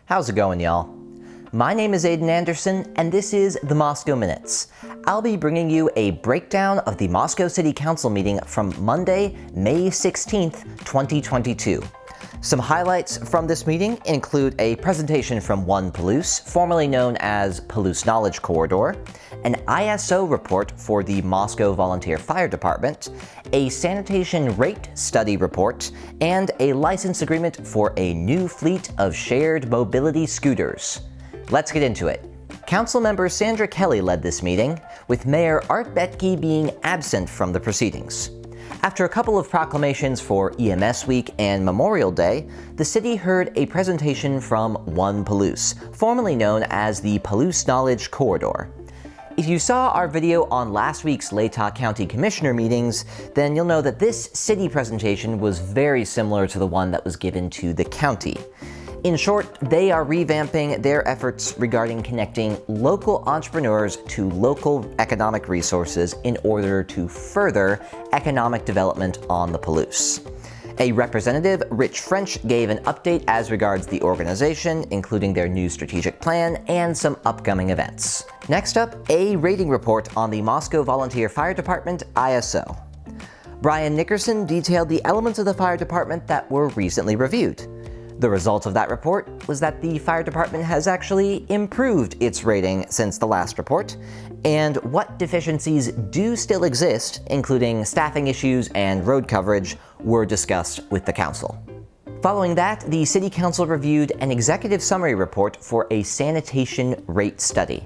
How's it going, y'all? My name is Aiden Anderson, and this is the Moscow Minutes. I'll be bringing you a breakdown of the Moscow City Council meeting from Monday, May 16th, 2022. Some highlights from this meeting include a presentation from One Palouse, formerly known as Palouse Knowledge Corridor, an ISO report for the Moscow Volunteer Fire Department, a sanitation rate study report, and a license agreement for a new fleet of shared mobility scooters. Let's get into it. Councilmember Sandra Kelly led this meeting, with Mayor Art Betke being absent from the proceedings. After a couple of proclamations for EMS Week and Memorial Day, the city heard a presentation from One Palouse, formerly known as the Palouse Knowledge Corridor. If you saw our video on last week's Latah County Commissioner meetings, then you'll know that this city presentation was very similar to the one that was given to the county. In short, they are revamping their efforts regarding connecting local entrepreneurs to local economic resources in order to further economic development on the Palouse. A representative, Rich French, gave an update as regards the organization, including their new strategic plan and some upcoming events. Next up, a rating report on the Moscow Volunteer Fire Department ISO. Brian Nickerson detailed the elements of the fire department that were recently reviewed. The result of that report was that the fire department has actually improved its rating since the last report, and what deficiencies do still exist, including staffing issues and road coverage, were discussed with the council. Following that, the City Council reviewed an executive summary report for a sanitation rate study.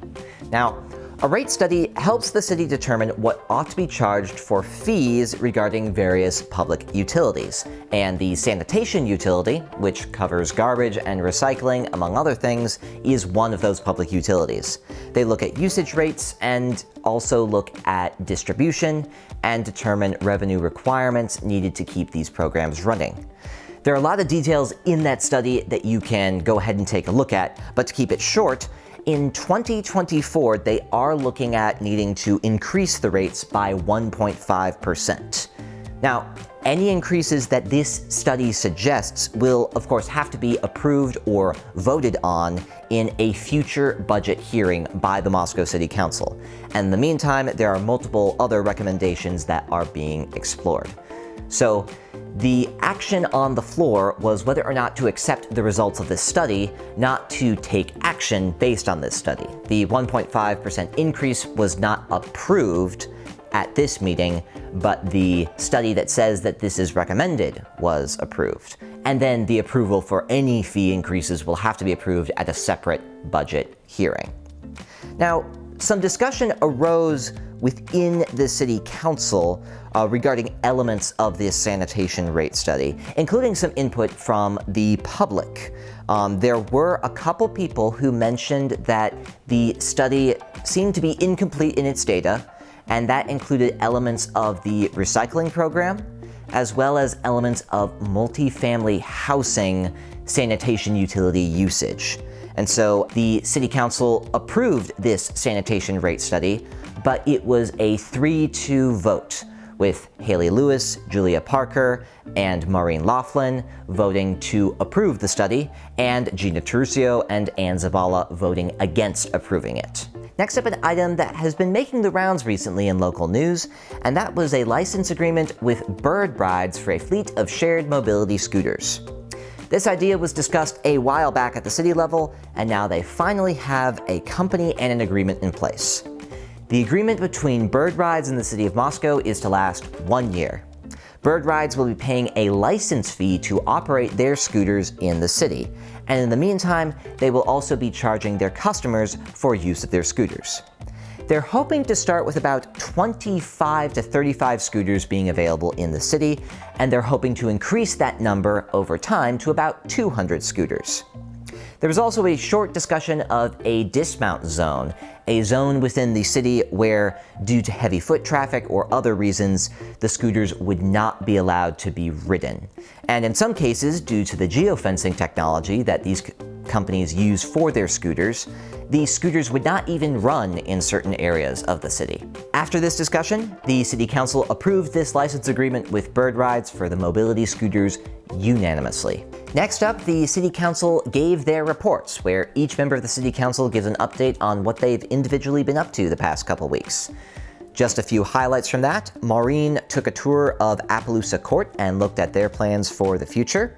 Now, a rate study helps the city determine what ought to be charged for fees regarding various public utilities, and the sanitation utility, which covers garbage and recycling, among other things, is one of those public utilities. They look at usage rates and also look at distribution and determine revenue requirements needed to keep these programs running. There are a lot of details in that study that you can go ahead and take a look at, but to keep it short, in 2024, they are looking at needing to increase the rates by 1.5%. Now, any increases that this study suggests will, of course, have to be approved or voted on in a future budget hearing by the Moscow City Council. And in the meantime, there are multiple other recommendations that are being explored. So, the action on the floor was whether or not to accept the results of this study, not to take action based on this study. The 1.5% increase was not approved at this meeting, but the study that says that this is recommended was approved. And then the approval for any fee increases will have to be approved at a separate budget hearing. Now, some discussion arose within the City Council regarding elements of this sanitation rate study, including some input from the public. There were a couple people who mentioned that the study seemed to be incomplete in its data, and that included elements of the recycling program, as well as elements of multifamily housing sanitation utility usage. And so the City Council approved this sanitation rate study, but it was a 3-2 vote, with Haley Lewis, Julia Parker, and Maureen Laughlin voting to approve the study, and Gina Terusio and Ann Zabala voting against approving it. Next up, an item that has been making the rounds recently in local news, and that was a license agreement with Bird Rides for a fleet of shared mobility scooters. This idea was discussed a while back at the city level, and now they finally have a company and an agreement in place. The agreement between Bird Rides and the City of Moscow is to last 1 year. Bird Rides will be paying a license fee to operate their scooters in the city, and in the meantime, they will also be charging their customers for use of their scooters. They're hoping to start with about 25 to 35 scooters being available in the city, and they're hoping to increase that number over time to about 200 scooters. There was also a short discussion of a dismount zone, a zone within the city where, due to heavy foot traffic or other reasons, the scooters would not be allowed to be ridden. And in some cases, due to the geofencing technology that these companies use for their scooters, the scooters would not even run in certain areas of the city. After this discussion, the City Council approved this license agreement with Bird Rides for the mobility scooters unanimously. Next up, the City Council gave their reports, where each member of the City Council gives an update on what they've individually been up to the past couple weeks. Just a few highlights from that. Maureen took a tour of Appaloosa Court and looked at their plans for the future.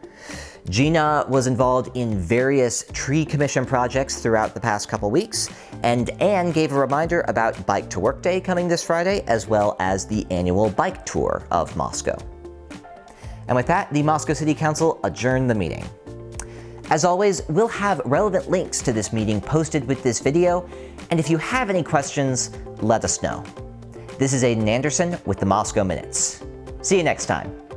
Gina was involved in various tree commission projects throughout the past couple weeks, and Anne gave a reminder about Bike to Work Day coming this Friday, as well as the annual bike tour of Moscow. And with that, the Moscow City Council adjourned the meeting. As always, we'll have relevant links to this meeting posted with this video, and if you have any questions, let us know. This is Aiden Anderson with the Moscow Minutes. See you next time.